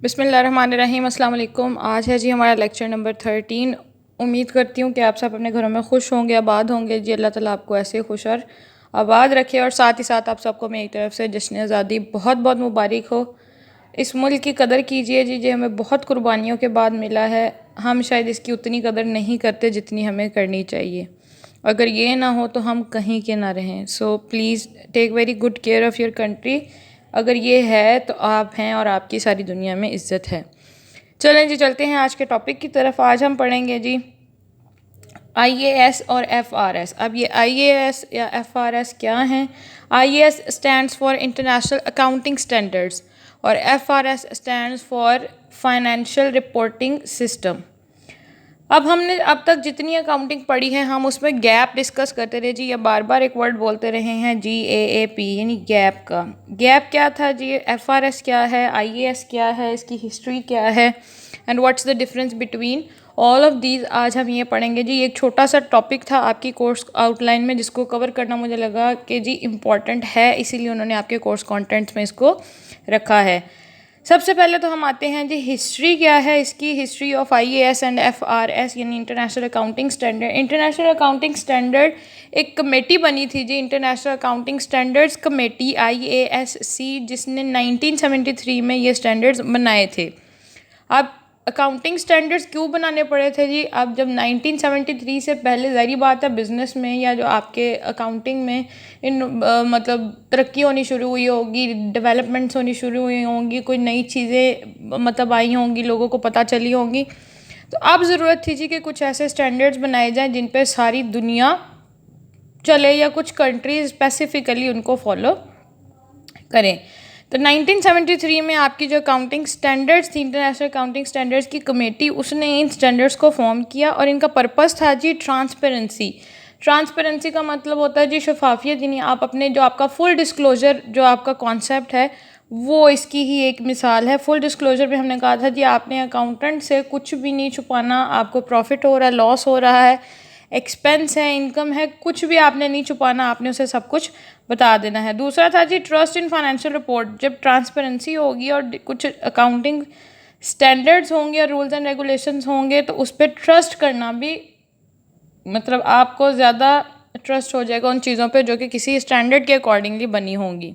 बिस्मिल्लाहिर्रहमानिर्रहीम अस्सलाम वालेकुम। आज है जी हमारा लेक्चर नंबर 13। उम्मीद करती हूँ कि आप सब अपने घरों में खुश होंगे, आबाद होंगे। जी अल्लाह ताला आपको ऐसे खुश और आबाद रखे। और साथ ही साथ आप सबको मेरी तरफ से जश्न आज़ादी बहुत बहुत मुबारक हो। इस मुल्क की कदर कीजिए जी, जो हमें बहुत कुर्बानियों के बाद मिला है। हम शायद इसकी उतनी कदर नहीं करते जितनी हमें करनी चाहिए। अगर ये ना हो तो हम कहीं के ना रहें। So please take very good care of your country. अगर ये है तो आप हैं और आपकी सारी दुनिया में इज़्ज़त है। चलें जी, चलते हैं आज के टॉपिक की तरफ। आज हम पढ़ेंगे जी IAS और FRS। अब ये IAS या FRS क्या हैं? IAS stands for international accounting standards और FRS stands for financial reporting system. अब हमने अब तक जितनी अकाउंटिंग पढ़ी है हम उसमें गैप डिस्कस करते रहे जी, या बार बार एक वर्ड बोलते रहे हैं GAAP यानी गैप का। गैप क्या था जी? FRS क्या है? IAS क्या है? इसकी हिस्ट्री क्या है? And what's the difference between all of these आज हम ये पढ़ेंगे जी। एक छोटा सा टॉपिक था आपकी कोर्स आउटलाइन में जिसको कवर करना मुझे लगा कि जी इम्पॉर्टेंट है, इसीलिए उन्होंने आपके कोर्स कॉन्टेंट्स में इसको रखा है। सबसे पहले तो हम आते हैं जी हिस्ट्री क्या है इसकी। History of IAS and FRS यानी international accounting standard. International accounting standard एक कमेटी बनी थी जी, international accounting standards committee IASC, जिसने 1973 में ये स्टैंडर्ड्स बनाए थे। अब अकाउंटिंग स्टैंडर्ड्स क्यों बनाने पड़े थे जी? अब जब 1973 से पहले ज़ाहिर बात है बिज़नेस में या जो आपके अकाउंटिंग में मतलब तरक्की होनी शुरू हुई होगी, डेवलपमेंट्स होनी शुरू हुई होंगी, कोई नई चीज़ें मतलब आई होंगी, लोगों को पता चली होंगी। तो अब ज़रूरत थी जी कि कुछ ऐसे स्टैंडर्ड्स बनाए जाएँ जिन पे सारी दुनिया चले या कुछ कंट्रीज स्पेसिफिकली उनको फॉलो करें। तो 1973 में आपकी जो अकाउंटिंग स्टैंडर्ड्स थी, इंटरनेशनल अकाउंटिंग स्टैंडर्ड्स की कमेटी, उसने इन स्टैंडर्ड्स को फॉर्म किया और इनका पर्पस था जी ट्रांसपेरेंसी। ट्रांसपेरेंसी का मतलब होता है जी शफाफियत, यानी आप अपने जो आपका फुल डिस्क्लोजर जो आपका कॉन्सेप्ट है वो इसकी ही एक मिसाल है। फुल डिस्क्लोजर में हमने कहा था जी आपने अकाउंटेंट से कुछ भी नहीं छुपाना, आपको प्रॉफिट हो रहा है, लॉस हो रहा है, एक्सपेंस है, इनकम है, कुछ भी आपने नहीं छुपाना, आपने उसे सब कुछ बता देना है। दूसरा था जी ट्रस्ट इन फाइनेंशियल रिपोर्ट। जब ट्रांसपेरेंसी होगी और कुछ अकाउंटिंग स्टैंडर्ड्स होंगे और रूल्स एंड रेगुलेशंस होंगे तो उस पर ट्रस्ट करना भी मतलब आपको ज़्यादा ट्रस्ट हो जाएगा उन चीज़ों पे जो कि किसी स्टैंडर्ड के अकॉर्डिंगली बनी होंगी।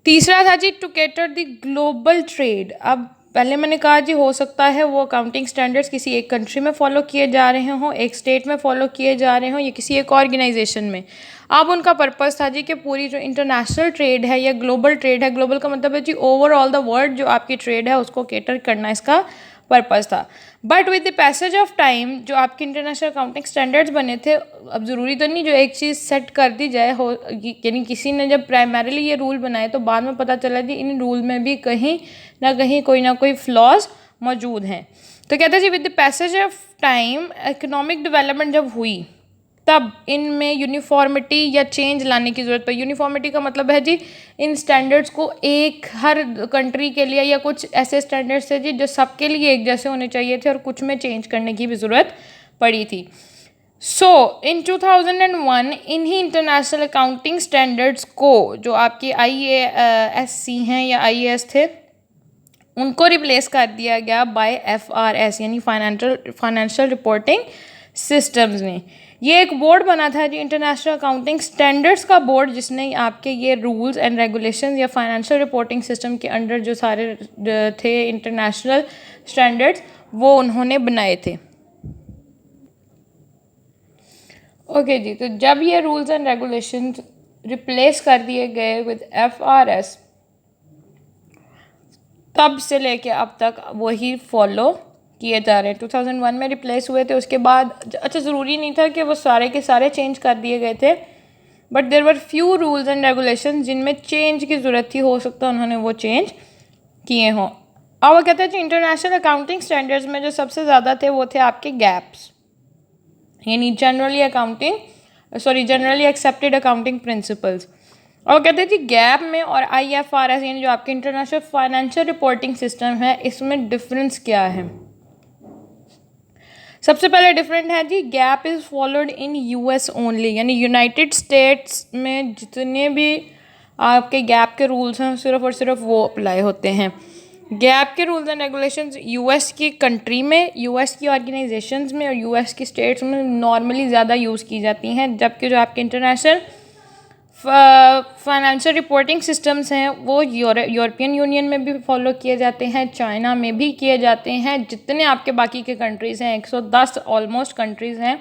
तीसरा था जी to cater the global trade. अब पहले मैंने कहा जी हो सकता है वो अकाउंटिंग स्टैंडर्ड्स किसी एक कंट्री में फॉलो किए जा रहे हों, एक स्टेट में फॉलो किए जा रहे हों या किसी एक ऑर्गेनाइजेशन में। अब उनका पर्पस था जी कि पूरी जो इंटरनेशनल ट्रेड है या ग्लोबल ट्रेड है, ग्लोबल का मतलब है जी ओवरऑल द वर्ल्ड जो आपकी ट्रेड है उसको कैटर करना इसका पर्पस था। But with the passage of time जो आपके इंटरनेशनल अकाउंटिंग स्टैंडर्ड्स बने थे, अब ज़रूरी तो नहीं जो एक चीज़ सेट कर दी जाए हो, यानी किसी ने जब प्राइमरीली ये रूल बनाए तो बाद में पता चला कि इन रूल में भी कहीं ना कोई फ्लॉज मौजूद हैं। तो कहते हैं जी with the passage of time economic development जब हुई तब इनमें यूनिफॉर्मिटी या चेंज लाने की ज़रूरत पड़ी। यूनिफॉर्मिटी का मतलब है जी इन स्टैंडर्ड्स को एक हर कंट्री के लिए या कुछ ऐसे स्टैंडर्ड्स थे जी जो सबके लिए एक जैसे होने चाहिए थे और कुछ में चेंज करने की भी ज़रूरत पड़ी थी। सो इन 2001 इन्हीं इंटरनेशनल अकाउंटिंग स्टैंडर्ड्स को जो आपके IASC हैं या IAS थे उनको रिप्लेस कर दिया गया बाय FRS यानी फाइनेंशियल रिपोर्टिंग सिस्टम्स ने। ये एक बोर्ड बना था जी इंटरनेशनल अकाउंटिंग स्टैंडर्ड्स का बोर्ड, जिसने आपके ये रूल्स एंड रेगुलेशंस या फाइनेंशियल रिपोर्टिंग सिस्टम के अंडर जो सारे थे इंटरनेशनल स्टैंडर्ड्स वो उन्होंने बनाए थे। ओके जी, तो जब ये रूल्स एंड रेगुलेशंस रिप्लेस कर दिए गए विद FRS तब से लेके अब तक वही फॉलो किए जा रहे हैं। 2001 में रिप्लेस हुए थे, उसके बाद अच्छा ज़रूरी नहीं था कि वो सारे के सारे चेंज कर दिए गए थे, but there were few rules and regulation जिनमें चेंज की ज़रूरत थी, हो सकता है उन्होंने वो चेंज किए हों। अब वो कहते हैं कि इंटरनेशनल अकाउंटिंग स्टैंडर्ड्स में जो सबसे ज़्यादा थे वो थे आपके गैप्स यानी जनरली एक्सेप्टेड अकाउंटिंग प्रिंसिपल्स। और कहते हैं जी गैप में और IFRS यानी जो आपके इंटरनेशनल फाइनेंशियल रिपोर्टिंग सिस्टम है इसमें डिफरेंस क्या है। सबसे पहले डिफरेंट है जी GAAP is followed in US only, यानी यूनाइटेड स्टेट्स में जितने भी आपके गैप के रूल्स हैं सिर्फ और सिर्फ वो अप्लाई होते हैं। गैप के रूल्स एंड रेगुलेशंस यूएस की कंट्री में, यूएस की ऑर्गेनाइजेशंस में और यूएस की स्टेट्स में नॉर्मली ज़्यादा यूज़ की जाती हैं, जबकि जो आपके इंटरनेशनल फाइनेंशियल रिपोर्टिंग सिस्टम्स हैं वो यूरोपियन यूनियन में भी फॉलो किए जाते हैं, चाइना में भी किए जाते हैं। जितने आपके बाकी के कंट्रीज़ हैं 110 ऑलमोस्ट कंट्रीज़ हैं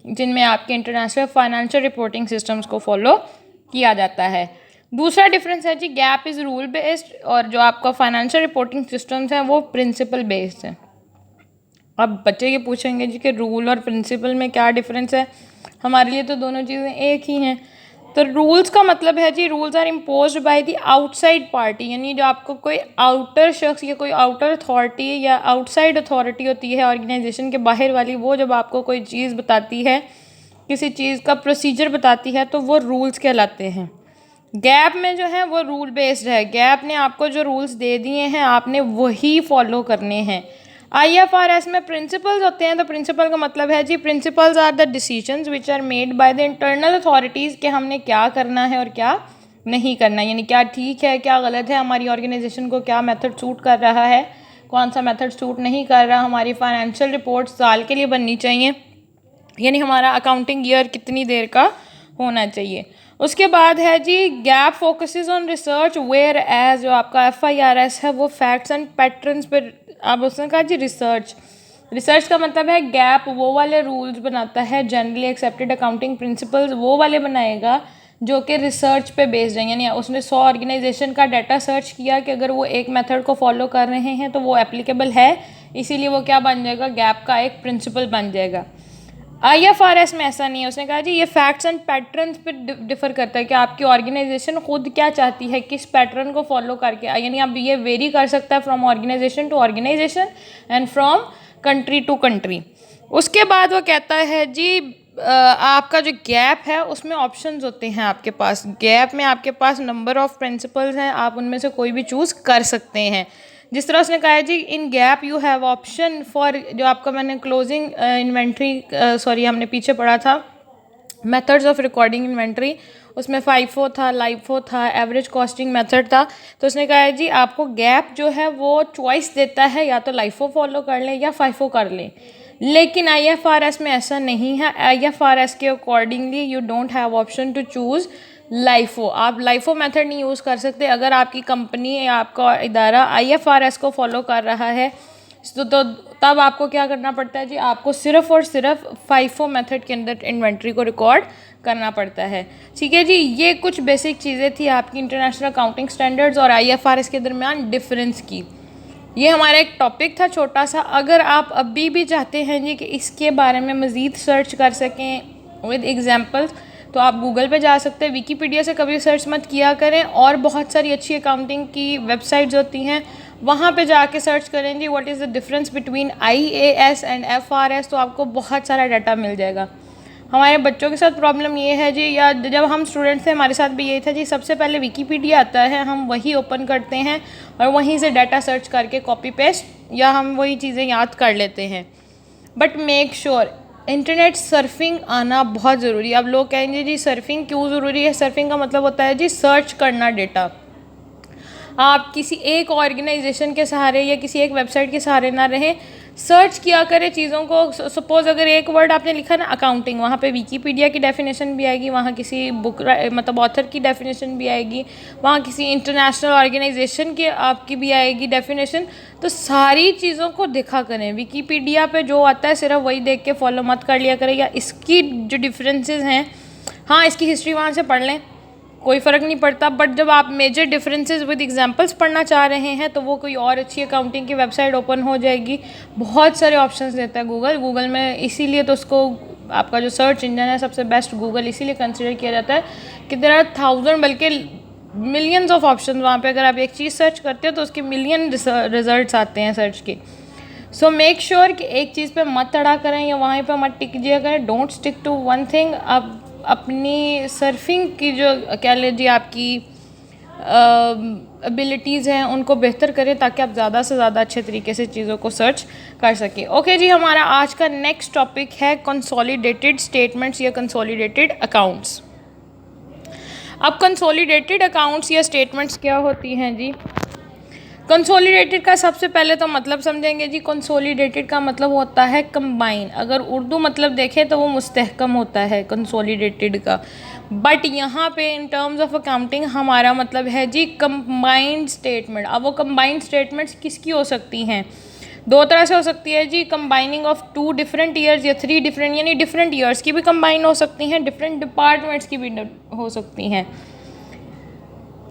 जिनमें आपके इंटरनेशनल फाइनेंशियल रिपोर्टिंग सिस्टम्स को फॉलो किया जाता है। दूसरा डिफरेंस है जी, गैप इज़ रूल बेस्ड और जो आपका फाइनेंशियल रिपोर्टिंग सिस्टम्स हैं वो प्रिंसिपल बेस्ड है। अब बच्चे ये पूछेंगे जी कि रूल और प्रिंसिपल में क्या डिफरेंस है, हमारे लिए तो दोनों चीज़ें एक ही हैं। तो रूल्स का मतलब है जी, rules are imposed by the outside party, यानी जो आपको कोई आउटर शख्स या कोई आउटर अथॉरिटी या आउटसाइड अथॉरिटी होती है ऑर्गेनाइजेशन के बाहर वाली, वो जब आपको कोई चीज़ बताती है, किसी चीज़ का प्रोसीजर बताती है, तो वो रूल्स कहलाते हैं। गैप में जो है वो रूल बेस्ड है, गैप ने आपको जो रूल्स दे दिए हैं आपने वही फॉलो करने हैं। आईएफआरएस में प्रिंसिपल्स होते हैं, तो प्रिंसिपल का मतलब है जी, principles are the decisions which are made by the internal authorities कि हमने क्या करना है और क्या नहीं करना, यानी क्या ठीक है क्या गलत है, हमारी ऑर्गेनाइजेशन को क्या मेथड सूट कर रहा है, कौन सा मेथड सूट नहीं कर रहा, हमारी फाइनेंशियल रिपोर्ट साल के लिए बननी चाहिए, यानी हमारा अकाउंटिंग ईयर कितनी देर का होना चाहिए। उसके बाद है जी, GAAP focuses on research whereas जो आपका एफआईआरएस है वो फैक्ट्स एंड पैटर्न्स पर। अब उसने कहा जी रिसर्च, रिसर्च का मतलब है गैप वो वाले रूल्स बनाता है, जनरली एक्सेप्टेड अकाउंटिंग प्रिंसिपल्स वो वाले बनाएगा जो कि रिसर्च पे बेस्ड है, यानी उसने 100 ऑर्गेनाइजेशन का डाटा सर्च किया कि अगर वो एक मेथड को फॉलो कर रहे हैं तो वो एप्लीकेबल है, इसीलिए वो क्या बन जाएगा, गैप का एक प्रिंसिपल बन जाएगा। आईएफआरएस में ऐसा नहीं है, उसने कहा जी ये फैक्ट्स एंड पैटर्न्स पे डिफर करता है कि आपकी ऑर्गेनाइजेशन खुद क्या चाहती है, किस पैटर्न को फॉलो करके, यानी अब ये वेरी कर सकता है from organisation to organisation and from country to country. उसके बाद वो कहता है जी आपका जो गैप है उसमें ऑप्शंस होते हैं आपके पास, गैप में आपके पास नंबर ऑफ प्रिंसिपल्स हैं, आप उनमें से कोई भी चूज़ कर सकते हैं। जिस तरह उसने कहा है जी, in GAAP you have option for, जो आपका मैंने क्लोजिंग इन्वेंट्री सॉरी हमने पीछे पढ़ा था मेथड्स ऑफ रिकॉर्डिंग इन्वेंट्री, उसमें फाइफो था, लाइफो था, एवरेज कॉस्टिंग मेथड था। तो उसने कहा है जी आपको गैप जो है वो चॉइस देता है, या तो लाइफो फॉलो कर लें या फाइफो कर लें, लेकिन आईएफआरएस में ऐसा नहीं है। आईएफआरएस के accordingly you don't have option to choose LIFO, आप लाइफो मेथड नहीं यूज़ कर सकते। अगर आपकी कंपनी या आपका इदारा आईएफआरएस को फॉलो कर रहा है तो तब आपको क्या करना पड़ता है जी, आपको सिर्फ़ और सिर्फ फाइफो मेथड के अंदर इन्वेंट्री को रिकॉर्ड करना पड़ता है। ठीक है जी, ये कुछ बेसिक चीज़ें थी आपकी इंटरनेशनल अकाउंटिंग स्टैंडर्ड्स और आईएफआरएस के दरमियान डिफरेंस की। ये हमारा एक टॉपिक था छोटा सा। अगर आप अभी भी चाहते हैं जी कि इसके बारे में मज़ीद सर्च कर सकें विद एग्जांपल्स, तो आप गूगल पे जा सकते हैं, विकीपीडिया से कभी सर्च मत किया करें, और बहुत सारी अच्छी अकाउंटिंग की वेबसाइट्स होती हैं, वहाँ पे जाके सर्च करें जी what is the difference between IAS and FRS, तो आपको बहुत सारा डाटा मिल जाएगा। हमारे बच्चों के साथ प्रॉब्लम ये है जी, या जब हम स्टूडेंट थे हमारे साथ भी यही था जी, सबसे पहले विकीपीडिया आता है, हम वही ओपन करते हैं और वहीं से डाटा सर्च करके कॉपी पेस्ट या हम वही चीज़ें याद कर लेते हैं। But make sure internet surfing आना बहुत ज़रूरी है। अब लोग कहेंगे जी सर्फिंग क्यों ज़रूरी है, सर्फिंग का मतलब होता है जी सर्च करना डेटा। आप किसी एक ऑर्गेनाइजेशन के सहारे या किसी एक वेबसाइट के सहारे ना रहें, सर्च किया करें चीज़ों को। सपोज़ अगर एक वर्ड आपने लिखा ना अकाउंटिंग, वहाँ पे विकीपीडिया की डेफिनेशन भी आएगी, वहाँ किसी बुक मतलब ऑथर की डेफिनेशन भी आएगी, वहाँ किसी इंटरनेशनल ऑर्गेनाइजेशन की आपकी भी आएगी डेफिनेशन। तो सारी चीज़ों को देखा करें, विकीपीडिया पे जो आता है सिर्फ वही देख के फॉलो मत कर लिया करें, या इसकी जो डिफरेंसेस हैं हाँ इसकी हिस्ट्री वहाँ से पढ़ लें, कोई फ़र्क नहीं पड़ता। बट जब आप मेजर डिफरेंसेस विद एग्जांपल्स पढ़ना चाह रहे हैं तो वो कोई और अच्छी अकाउंटिंग की वेबसाइट ओपन हो जाएगी। बहुत सारे ऑप्शंस देता है गूगल में, इसीलिए तो उसको आपका जो सर्च इंजन है सबसे बेस्ट गूगल इसीलिए कंसिडर किया जाता है कि देयर आर 1000 बल्कि मिलियंस ऑफ ऑप्शन वहाँ पे। अगर आप एक चीज़ सर्च करते हो तो उसके मिलियन रिजल्ट्स आते हैं सर्च के। सो मेक श्योर कि एक चीज़ पे मत अड़ा करें या वहीं पे मत टिक जिया करें, don't stick to one thing. अब अपनी सर्फिंग की जो कह लीजिए आपकी एबिलिटीज़ हैं उनको बेहतर करें ताकि आप ज़्यादा से ज़्यादा अच्छे तरीके से चीज़ों को सर्च कर सकें। ओके जी, हमारा आज का नेक्स्ट टॉपिक है कंसोलिडेटेड स्टेटमेंट्स या कंसोलिडेटेड अकाउंट्स। अब कंसोलिडेटेड अकाउंट्स या स्टेटमेंट्स क्या होती हैं जी? कंसोलिडेटेड का सबसे पहले तो मतलब समझेंगे जी। कंसोलिडेटेड का मतलब होता है कंबाइन। अगर उर्दू मतलब देखें तो वो मुस्तहकम होता है कंसोलिडेटेड का, बट यहाँ पे इन टर्म्स ऑफ अकाउंटिंग हमारा मतलब है जी कंबाइंड स्टेटमेंट। अब वो कंबाइंड स्टेटमेंट्स किसकी हो सकती हैं? दो तरह से हो सकती है जी, कंबाइनिंग ऑफ 2 डिफरेंट ईयर्स या 3 डिफरेंट, यानी डिफरेंट ईयर्स की भी कंबाइन हो सकती हैं, डिफरेंट डिपार्टमेंट्स की भी हो सकती हैं।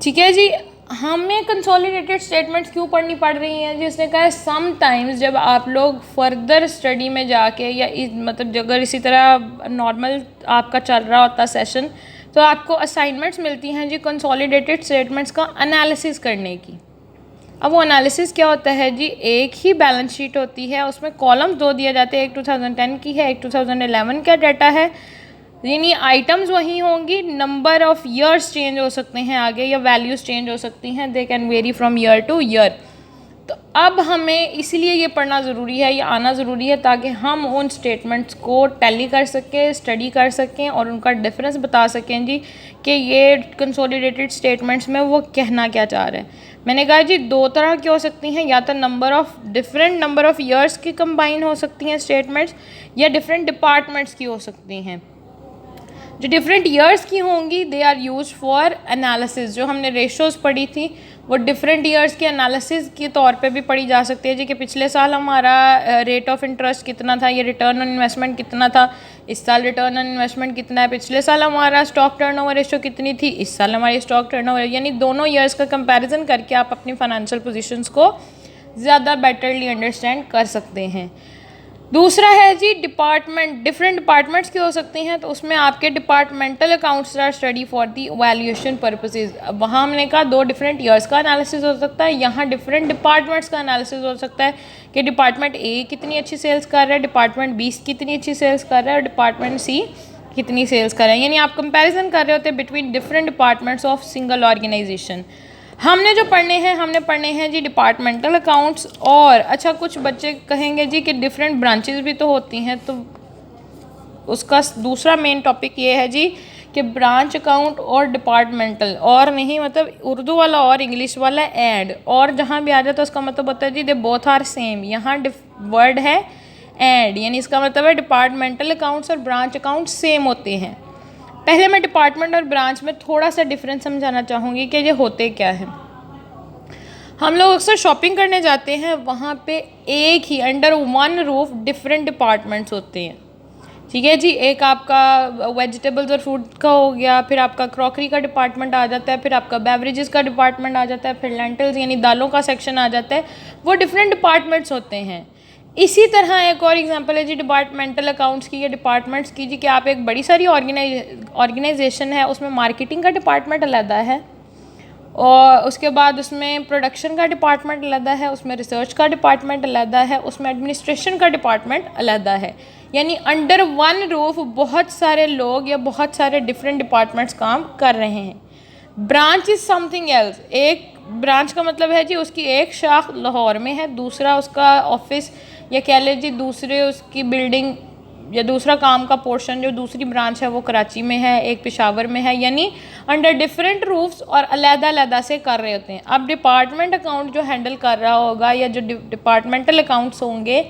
ठीक है जी। हमें कंसोलिडेटेड स्टेटमेंट्स क्यों पढ़नी पड़ रही हैं? जिसने कहा है समटाइम्स जब आप लोग फर्दर स्टडी में जाके या मतलब अगर इसी तरह नॉर्मल आपका चल रहा होता सेशन, तो आपको असाइनमेंट्स मिलती हैं जी कंसोलिडेटेड स्टेटमेंट्स का एनालिसिस करने की। अब वो एनालिसिस क्या होता है जी? एक ही बैलेंस शीट होती है, उसमें कॉलम्स 2 दिए जाते हैं, एक 2010 की है, एक 2011 का डाटा है, यानी आइटम्स वही होंगी, नंबर ऑफ ईयर्स चेंज हो सकते हैं आगे, या वैल्यूज़ चेंज हो सकती हैं, they can very from year two year. तो अब हमें इसलिए ये पढ़ना ज़रूरी है, ये आना ज़रूरी है, ताकि हम उन स्टेटमेंट्स को टैली कर सकें, स्टडी कर सकें और उनका डिफरेंस बता सकें जी कि ये कंसोलिडेटेड स्टेटमेंट्स में वो कहना क्या चाह रहे हैं। मैंने कहा जी 2 तरह की हो सकती हैं, या तो डिफरेंट नंबर ऑफ़ ईयर्स की कंबाइन हो सकती हैं स्टेटमेंट्स, या डिफरेंट डिपार्टमेंट्स की हो सकती हैं। जो डिफरेंट ईयर्स की होंगी they are use for analysis. जो हमने रेशोज़ पढ़ी थी वो डिफरेंट ईयर्स के एनालिसिस के तौर पे भी पढ़ी जा सकती है जी, कि पिछले साल हमारा रेट ऑफ इंटरेस्ट कितना था, ये रिटर्न ऑन इन्वेस्टमेंट कितना था, इस साल रिटर्न ऑन इन्वेस्टमेंट कितना है, पिछले साल हमारा स्टॉक टर्नओवर रेशो कितनी थी, इस साल हमारी स्टॉक टर्नओवर, यानी दोनों ईयर्स का कंपैरिजन करके आप अपनी फाइनेंशियल पोजीशंस को ज़्यादा बेटरली अंडरस्टैंड कर सकते हैं। दूसरा है जी डिपार्टमेंट। डिफरेंट डिपार्टमेंट्स की हो सकती हैं, तो उसमें आपके departmental accounts are study for the valuation purposes. अब वहाँ हमने कहा 2 डिफरेंट ईयर्स का एनालिसिस हो सकता है, यहाँ डिफरेंट डिपार्टमेंट्स का एनालिसिस हो सकता है कि डिपार्टमेंट ए कितनी अच्छी सेल्स कर रहा है, डिपार्टमेंट बी कितनी अच्छी सेल्स कर रहा है और डिपार्टमेंट सी कितनी सेल्स कर रहा है, यानी आप कंपेरिजन कर रहे होते हैं between different departments of single organisation. हमने पढ़ने हैं जी डिपार्टमेंटल अकाउंट्स। और अच्छा, कुछ बच्चे कहेंगे जी कि डिफरेंट ब्रांचेस भी तो होती हैं, तो उसका दूसरा मेन टॉपिक ये है जी कि ब्रांच अकाउंट और डिपार्टमेंटल, और नहीं मतलब उर्दू वाला और इंग्लिश वाला ऐड, और जहाँ भी आ जाए तो उसका मतलब होता है जी दे बोथ आर सेम। यहाँ वर्ड है ऐड, यानी इसका मतलब है डिपार्टमेंटल अकाउंट्स और ब्रांच अकाउंट सेम होते हैं। पहले मैं डिपार्टमेंट और ब्रांच में थोड़ा सा डिफरेंस समझाना चाहूँगी कि ये होते क्या है। हम लोग अक्सर शॉपिंग करने जाते हैं, वहाँ पे एक ही under one roof different departments होते हैं। ठीक है जी, एक आपका वेजिटेबल्स और फ्रूट का हो गया, फिर आपका क्रॉकरी का डिपार्टमेंट आ जाता है, फिर आपका बेवरेजेस का डिपार्टमेंट आ जाता है, फिर लेंटल्स यानी दालों का सेक्शन आ जाता है। वो डिफरेंट डिपार्टमेंट्स होते हैं। इसी तरह एक और एग्जांपल है जी डिपार्टमेंटल अकाउंट्स की या डिपार्टमेंट्स की जी, कि आप एक बड़ी सारी ऑर्गेनाइजेशन है, उसमें मार्केटिंग का डिपार्टमेंट अलग है, और उसके बाद उसमें प्रोडक्शन का डिपार्टमेंट अलग है, उसमें रिसर्च का डिपार्टमेंट अलग है, उसमें एडमिनिस्ट्रेशन का डिपार्टमेंट अलग है। यानी अंडर वन रूफ बहुत सारे लोग या बहुत सारे डिफरेंट डिपार्टमेंट्स काम कर रहे हैं। Branch is something else. एक ब्रांच का मतलब है जी उसकी एक शाख लाहौर में है, दूसरा उसका ऑफिस या कह लीजिए दूसरे उसकी बिल्डिंग या दूसरा काम का पोर्शन जो दूसरी ब्रांच है वो कराची में है, एक पेशावर में है, यानी अंडर डिफरेंट रूफ्स और अलग-अलग से कर रहे होते हैं। अब डिपार्टमेंट अकाउंट जो हैंडल कर रहा होगा या जो डिपार्टमेंटल अकाउंट्स होंगे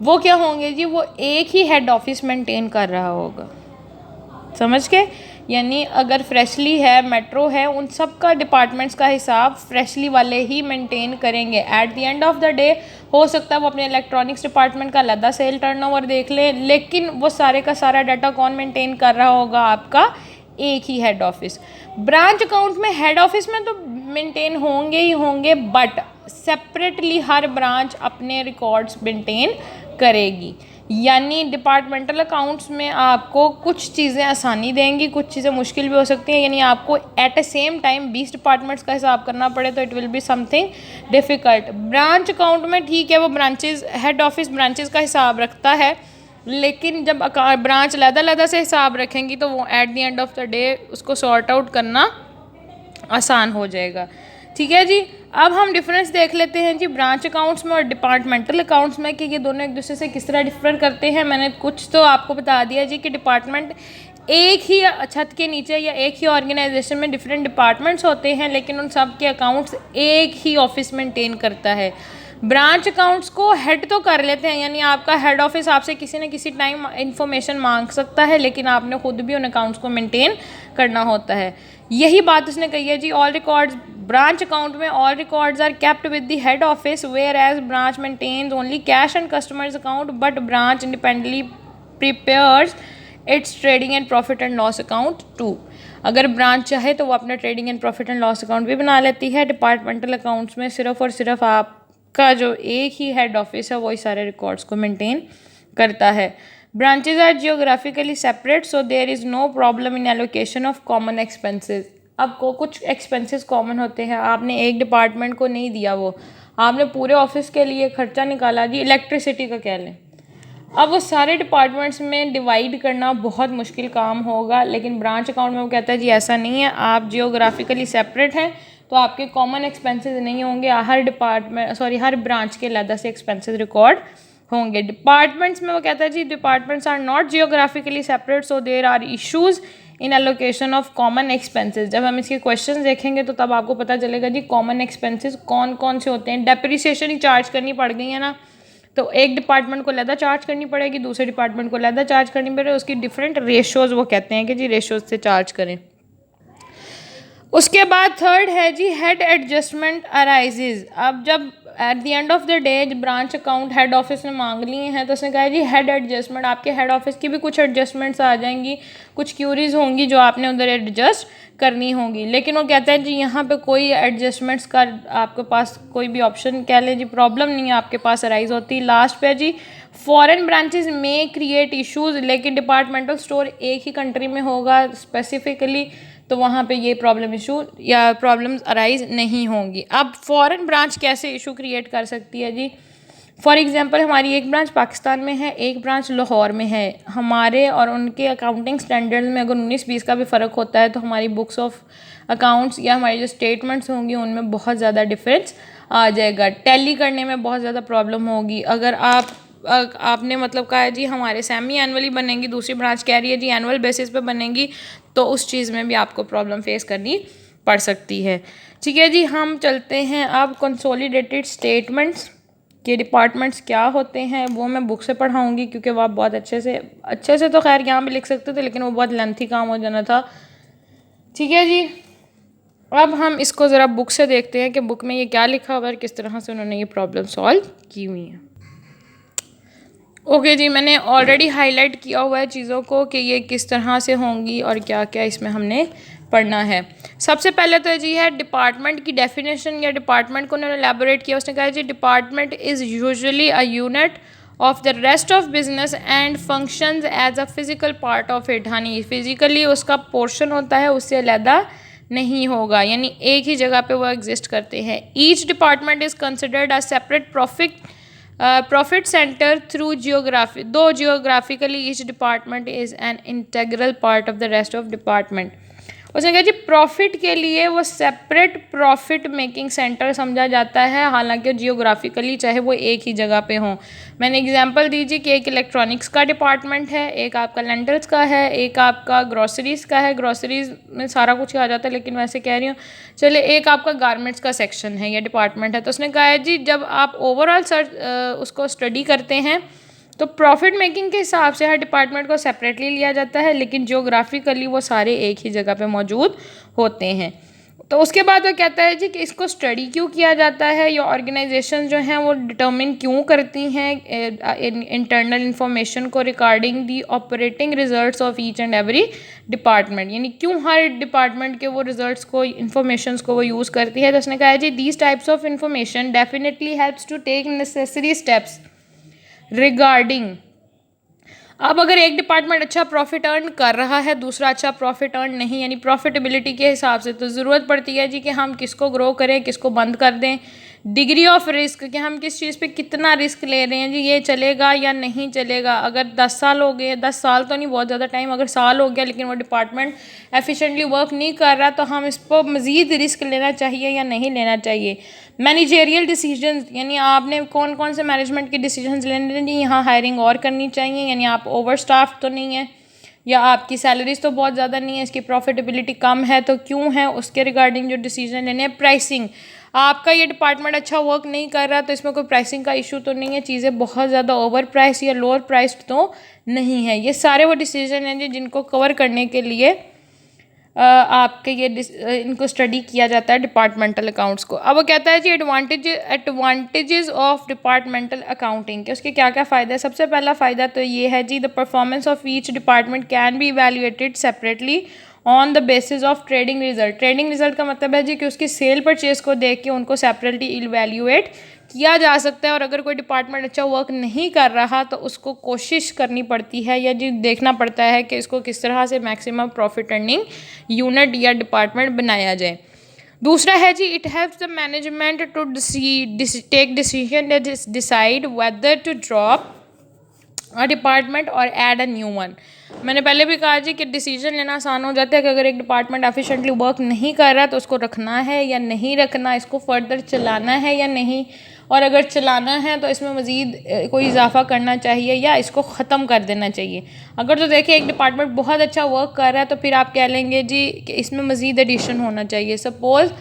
वो क्या होंगे जी, वो एक ही हेड ऑफिस मेंटेन कर रहा होगा। समझ के, यानी अगर फ्रेशली है, मेट्रो है, उन सब का डिपार्टमेंट्स का हिसाब फ्रेशली वाले ही मेंटेन करेंगे। At the end of the day हो सकता है वो अपने इलेक्ट्रॉनिक्स डिपार्टमेंट का अलग सेल टर्नओवर देख ले, लेकिन वो सारे का सारा डाटा कौन मेंटेन कर रहा होगा, आपका एक ही हेड ऑफिस। ब्रांच अकाउंट में हेड ऑफिस में तो मेंटेन होंगे ही होंगे, बट सेपरेटली हर ब्रांच अपने रिकॉर्ड्स मेंटेन करेगी। यानी डिपार्टमेंटल अकाउंट्स में आपको कुछ चीज़ें आसानी देंगी, कुछ चीज़ें मुश्किल भी हो सकती हैं, यानी आपको at a same time 20 departments का हिसाब करना पड़े तो it will be something difficult. Branch account में ठीक है, वो ब्रांचेस हेड ऑफिस ब्रांचेस का हिसाब रखता है, लेकिन जब ब्रांच अलग-अलग से हिसाब रखेंगी तो वो at the end of the day उसको सॉर्ट आउट करना आसान हो जाएगा। ठीक है जी, अब हम डिफरेंस देख लेते हैं जी ब्रांच अकाउंट्स में और डिपार्टमेंटल अकाउंट्स में कि ये दोनों एक दूसरे से किस तरह डिफर करते हैं। मैंने कुछ तो आपको बता दिया जी कि डिपार्टमेंट एक ही छत के नीचे या एक ही ऑर्गेनाइजेशन में डिफरेंट डिपार्टमेंट्स होते हैं, लेकिन उन सब के अकाउंट्स एक ही ऑफिस मेंटेन करता है। ब्रांच अकाउंट्स को हेड तो कर लेते हैं, यानी आपका हेड ऑफिस आपसे किसी न किसी टाइम इंफॉर्मेशन मांग सकता है, लेकिन आपने खुद भी उन अकाउंट्स को मेंटेन करना होता है। यही बात उसने कही है जी, ऑल रिकॉर्ड्स ब्रांच अकाउंट में all records are kept with the head office, whereas branch maintains only cash and customers account, but branch independently prepares its trading and profit and loss account too. अगर branch चाहे तो वो अपना trading and profit and loss account भी बना लेती है। Departmental accounts में सिर्फ और सिर्फ आपका जो एक ही हेड ऑफिस है वही सारे रिकॉर्ड्स को मेंटेन करता है। Branches are geographically separate, so there is no problem in allocation of common expenses. अब कुछ एक्सपेंसेस कॉमन होते हैं, आपने एक डिपार्टमेंट को नहीं दिया, वो आपने पूरे ऑफिस के लिए खर्चा निकाला जी, इलेक्ट्रिसिटी का कह लें। अब वो सारे डिपार्टमेंट्स में डिवाइड करना बहुत मुश्किल काम होगा, लेकिन ब्रांच अकाउंट में वो कहता है जी ऐसा नहीं है, आप जियोग्राफिकली सेपरेट हैं तो आपके कॉमन एक्सपेंसेस नहीं होंगे, हर ब्रांच के अलग से एक्सपेंसेस रिकॉर्ड होंगे। डिपार्टमेंट्स में वो कहता है जी departments are not geographically separate, so there are issues in allocation of common expenses. जब हम इसके क्वेश्चन देखेंगे तो तब आपको पता चलेगा जी कॉमन एक्सपेंसेस कौन कौन से होते हैं। डेप्रिसिएशन ही चार्ज करनी पड़ गई है ना, तो एक डिपार्टमेंट को अलग चार्ज करनी पड़ेगी, दूसरे डिपार्टमेंट को अलग चार्ज करनी पड़ेगी, उसकी डिफरेंट रेशोज़ वो कहते हैं कि जी रेशोज़ से चार्ज करें। उसके बाद थर्ड है जी हेड एडजस्टमेंट अराइजेज। अब जब at the end of the day branch account head office ने मांग लिए हैं तो उसने कहा जी हेड एडजस्टमेंट, आपके हेड ऑफिस की भी कुछ एडजस्टमेंट्स आ जाएंगी, कुछ क्यूरीज होंगी जो आपने उधर एडजस्ट करनी होंगी। लेकिन वो कहता है जी यहाँ पे कोई एडजस्टमेंट्स का आपके पास कोई भी ऑप्शन कह लें जी प्रॉब्लम नहीं है आपके पास अराइज होती। लास्ट पे जी फॉरेन ब्रांचेज में क्रिएट इश्यूज़, लेकिन डिपार्टमेंटल स्टोर एक ही कंट्री में होगा स्पेसिफिकली, तो वहाँ पे ये प्रॉब्लम इशू या प्रॉब्लम्स अराइज नहीं होंगी। अब फॉरेन ब्रांच कैसे इशू क्रिएट कर सकती है जी, फॉर एग्जांपल हमारी एक ब्रांच पाकिस्तान में है, एक ब्रांच लाहौर में है, हमारे और उनके अकाउंटिंग स्टैंडर्ड्स में अगर 19-20 का भी फ़र्क होता है तो हमारी बुक्स ऑफ अकाउंट्स या हमारी जो स्टेटमेंट्स होंगी उनमें बहुत ज़्यादा डिफरेंस आ जाएगा, टैली करने में बहुत ज़्यादा प्रॉब्लम होगी। अगर आपने मतलब कहा है जी हमारे सेमी एनुअली बनेंगी, दूसरी ब्रांच कह रही है जी एनुअल बेसिस पे बनेंगी, तो उस चीज़ में भी आपको प्रॉब्लम फेस करनी पड़ सकती है। ठीक है जी, हम चलते हैं अब कंसोलिडेटेड स्टेटमेंट्स के डिपार्टमेंट्स क्या होते हैं वो मैं बुक से पढ़ाऊँगी, क्योंकि वो आप बहुत अच्छे से तो खैर यहाँ भी लिख सकते थे, लेकिन वो बहुत लेंथी काम हो जाना था। ठीक है जी, अब हम इसको ज़रा बुक से देखते हैं कि बुक में ये क्या लिखा हुआ है, किस तरह से उन्होंने ये प्रॉब्लम सॉल्व की हुई है। ओके जी, मैंने ऑलरेडी हाईलाइट किया हुआ है चीज़ों को कि ये किस तरह से होंगी और क्या क्या इसमें हमने पढ़ना है। सबसे पहले तो जी है डिपार्टमेंट की डेफिनेशन, या डिपार्टमेंट को उन्होंने एलैबोरेट किया। उसने कहा जी department is usually a unit of the rest of business and functions as a physical part of it. यानी फिजिकली उसका पोर्शन होता है, उससे अलहदा नहीं होगा, यानी एक ही जगह पे वो एग्जिस्ट करते हैं। Each department is considered a separate profit center through geography, though geographically each department is an integral part of the rest of department। उसने कहा जी प्रॉफिट के लिए वो सेपरेट प्रॉफिट मेकिंग सेंटर समझा जाता है, हालांकि जियोग्राफिकली चाहे वो एक ही जगह पे हों। मैंने एग्जांपल दीजिए कि एक इलेक्ट्रॉनिक्स का डिपार्टमेंट है, एक आपका लेंटर्स का है, एक आपका ग्रॉसरीज़ का है, ग्रॉसरीज़ में सारा कुछ आ जाता है, लेकिन वैसे कह रही हूँ चले एक आपका गारमेंट्स का सेक्शन है या डिपार्टमेंट है। तो उसने कहा है जी जब आप ओवरऑल उसको स्टडी करते हैं तो प्रॉफिट मेकिंग के हिसाब से हर डिपार्टमेंट को सेपरेटली लिया जाता है, लेकिन जियोग्राफिकली वो सारे एक ही जगह पे मौजूद होते हैं। तो उसके बाद वो कहता है जी कि इसको स्टडी क्यों किया जाता है, या ऑर्गेनाइजेशन जो हैं वो डिटर्मिन क्यों करती हैं इंटरनल इंफॉर्मेशन को regarding the operating results of each and every department, यानी क्यों हर डिपार्टमेंट के वो रिजल्ट्स को इंफॉर्मेशंस को वो यूज़ करती है। तो उसने कहा है जी these types of information definitely helps to take necessary steps regarding. अब अगर एक डिपार्टमेंट अच्छा प्रॉफिट अर्न कर रहा है, दूसरा अच्छा प्रॉफिट अर्न नहीं, यानी प्रॉफिटेबिलिटी के हिसाब से, तो ज़रूरत पड़ती है जी कि हम किसको ग्रो करें, किसको बंद कर दें। डिग्री ऑफ रिस्क, कि हम किस चीज़ पे कितना रिस्क ले रहे हैं जी, ये चलेगा या नहीं चलेगा। अगर 10 साल हो गए, 10 साल तो नहीं बहुत ज़्यादा टाइम, अगर साल हो गया लेकिन वो डिपार्टमेंट एफिशिएंटली वर्क नहीं कर रहा, तो हम इस पर मज़ीद रिस्क लेना चाहिए या नहीं लेना चाहिए। मैनेजेरियल डिसीजंस, यानी आपने कौन कौन से मैनेजमेंट के डिसीजंस लेने हैं जी, यहाँ हायरिंग और करनी चाहिए, यानी आप ओवर स्टाफ तो नहीं है, या आपकी सैलरीज तो बहुत ज़्यादा नहीं है, इसकी प्रॉफिटेबिलिटी कम है, तो क्यों है उसके रिगार्डिंग जो डिसीजन लेने हैं। प्राइसिंग, आपका ये डिपार्टमेंट अच्छा वर्क नहीं कर रहा तो इसमें कोई प्राइसिंग का इशू तो नहीं है, चीज़ें बहुत ज़्यादा ओवर प्राइस या लोअर प्राइस्ड तो नहीं है। ये सारे वो डिसीजन हैं जिनको कवर करने के लिए आपके ये इनको स्टडी किया जाता है डिपार्टमेंटल अकाउंट्स को। अब वो कहता है जी एडवांटेजेस ऑफ डिपार्टमेंटल अकाउंटिंग के, उसके क्या क्या फ़ायदे हैं। सबसे पहला फ़ायदा तो ये है जी, the performance of each department can be evaluated separately on the basis of trading result. Trading result का मतलब है जी कि उसकी सेल परचेज को देख के उनको सेपरेटली इवैल्यूएट किया जा सकता है। और अगर कोई डिपार्टमेंट अच्छा वर्क नहीं कर रहा तो उसको कोशिश करनी पड़ती है या जी देखना पड़ता है कि इसको किस तरह से मैक्सिमम प्रॉफिट अर्निंग यूनिट या डिपार्टमेंट बनाया जाए। दूसरा है जी, it helps the management to take decision that decide whether to drop department और ऐड अ न्यू वन। मैंने पहले भी कहा जी कि डिसीजन लेना आसान हो जाता है कि अगर एक डिपार्टमेंट एफिशिएंटली वर्क नहीं कर रहा तो उसको रखना है या नहीं रखना, इसको फर्दर चलाना है या नहीं, और अगर चलाना है तो इसमें मज़ीद कोई इजाफा करना चाहिए या इसको ख़त्म कर देना चाहिए। अगर तो देखिए एक डिपार्टमेंट बहुत अच्छा वर्क कर रहा है तो फिर आप कह लेंगे जी कि इसमें मज़ीद एडिशन होना चाहिए। सपोज़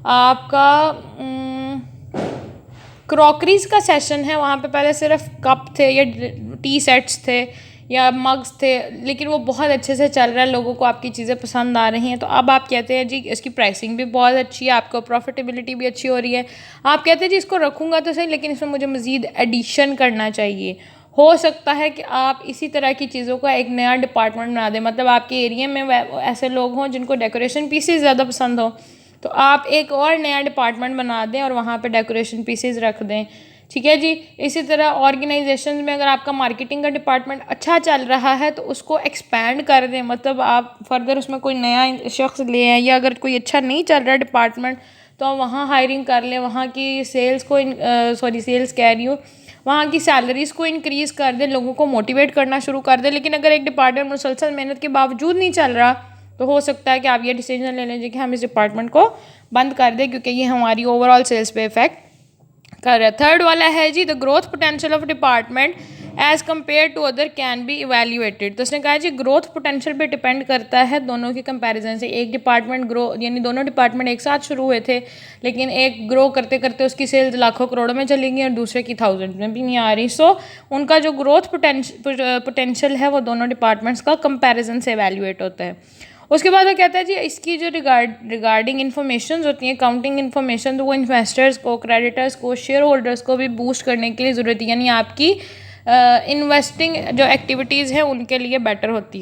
आपका क्रॉकरीज़ का सेशन है, वहाँ पे पहले सिर्फ कप थे या टी सेट्स थे या मग्स थे, लेकिन वो बहुत अच्छे से चल रहा है, लोगों को आपकी चीज़ें पसंद आ रही हैं, तो अब आप कहते हैं जी इसकी प्राइसिंग भी बहुत अच्छी है, आपको प्रॉफिटेबिलिटी भी अच्छी हो रही है, आप कहते हैं जी इसको रखूँगा तो सही लेकिन इसमें मुझे मज़ीद एडिशन करना चाहिए। हो सकता है कि आप इसी तरह की चीज़ों का एक नया डिपार्टमेंट बना दें, मतलब आपके एरिया में ऐसे लोग हों जिनको डेकोरेशन पीसेस ज़्यादा पसंद हो, तो आप एक और नया डिपार्टमेंट बना दें और वहाँ पे डेकोरेशन पीसेस रख दें। ठीक है जी। इसी तरह ऑर्गेनाइजेशन में अगर आपका मार्केटिंग का डिपार्टमेंट अच्छा चल रहा है तो उसको एक्सपैंड कर दें, मतलब आप फर्दर उसमें कोई नया शख्स ले आए, या अगर कोई अच्छा नहीं चल रहा डिपार्टमेंट तो वहाँ हायरिंग कर लें, वहाँ की सेल्स को सेल्स कह रही हूँ, वहाँ की सैलरीज़ को इंक्रीज़ कर दें, लोगों को मोटिवेट करना शुरू कर दें। लेकिन अगर एक डिपार्टमेंट मुसलसल मेहनत के बावजूद नहीं चल रहा तो हो सकता है कि आप ये डिसीजन ले लीजिए कि हम इस डिपार्टमेंट को बंद कर दें, क्योंकि ये हमारी ओवरऑल सेल्स पे इफेक्ट कर रहा है। थर्ड वाला है जी, the growth potential of department as compare to other can be evaluated. तो उसने कहा जी ग्रोथ पोटेंशियल पे डिपेंड करता है दोनों के कंपैरिजन से। एक डिपार्टमेंट ग्रो यानी दोनों डिपार्टमेंट एक साथ शुरू हुए थे, लेकिन एक ग्रो करते करते उसकी सेल्स लाखों करोड़ों में चली गई और दूसरे की थाउजेंड में भी नहीं आ रही। सो उनका जो ग्रोथ पोटेंशियल है वो दोनों डिपार्टमेंट्स का कंपेरिजन से एवेल्यूएट होता है। उसके बाद वो कहता है जी इसकी जो रिगार्डिंग इन्फॉर्मेशन होती हैं, काउंटिंग इन्फॉर्मेशन, तो वो इन्वेस्टर्स को, क्रेडिटर्स को, शेयर होल्डर्स को भी बूस्ट करने के लिए ज़रूरत है, यानी आपकी इन्वेस्टिंग जो एक्टिविटीज़ हैं उनके लिए बेटर होती है।